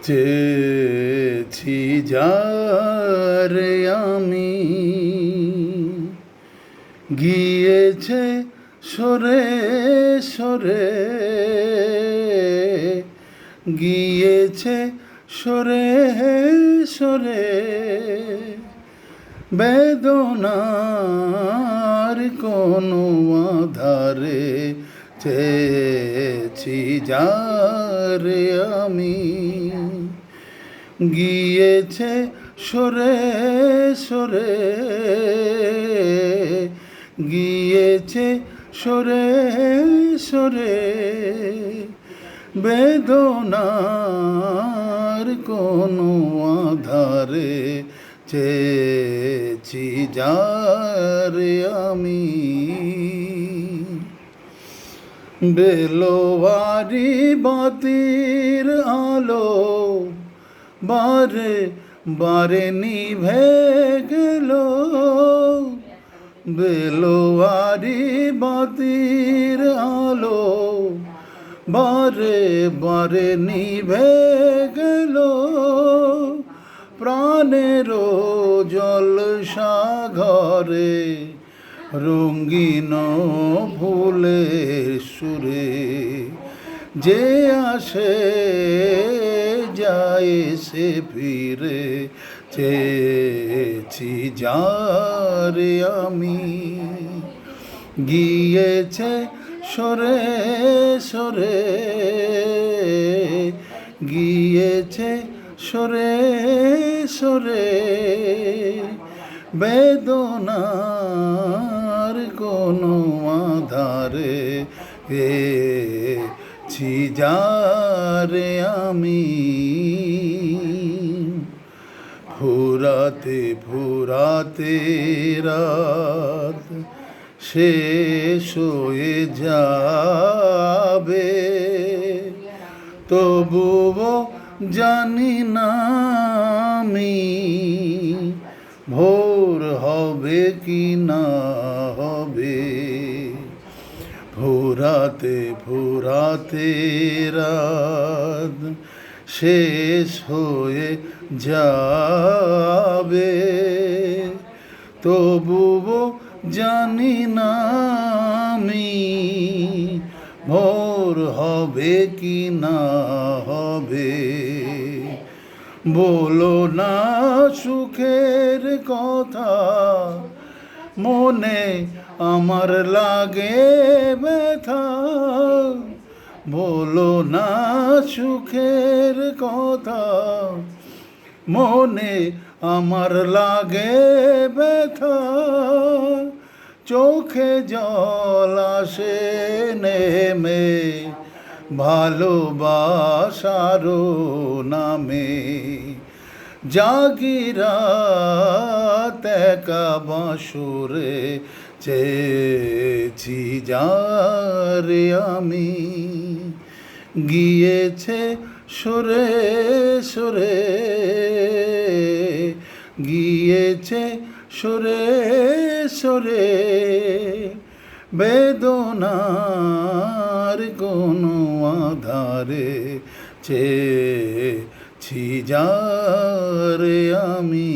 চেয়েছি যারে আমি, গিয়েছে সরে সরে, গিয়েছে সরে সরে, বেদনার কোনো আধারে চেয়েছি যারে আমি, গিয়েছে সরে সরে, গিয়েছে সরে সরে, বেদনার কোনো আধারে চেয়েছি যারে আমি। বেলোয়ারি বাতির আলো বারে বারে নিভে গেল, বেলোয়ারি বাতির আলো বারে বারে নিভে গেল, প্রাণের জলসা ঘরে রঙিন ফুলের সুরে, যে আসে যায় সে ফিরে, চেয়েছি যারে আমি, গিয়েছে সরে সরে, গিয়েছে সরে সরে, বেদনার কোনো আধারে পেয়েছি যারে আমি। ফুরাতে ফুরাতে রাত শেষ হয়ে যাবে, তবুও জানি না আমি ভোর হবে কি না হবে। ফুরাতে ফুরাতে রাত শেষ হয়ে যাবে, তবুও জানি না আমি ভোর হবে কি না হবে। বলো না সুখের কথা, মনে আমার লাগে ব্যথা, বলো না সুখের কথা, মনে আমার লাগে ব্যথা, চোখে জল আসে নেমে ভালোবাসারও নামে, জাগিরাত একা বাঁশরে চেয়েছি যারে আমি, গিয়েছে সরে সরে, গিয়েছে সরে সরে, বেদনার কোনো আধারে চেয়েছি যারে আমি।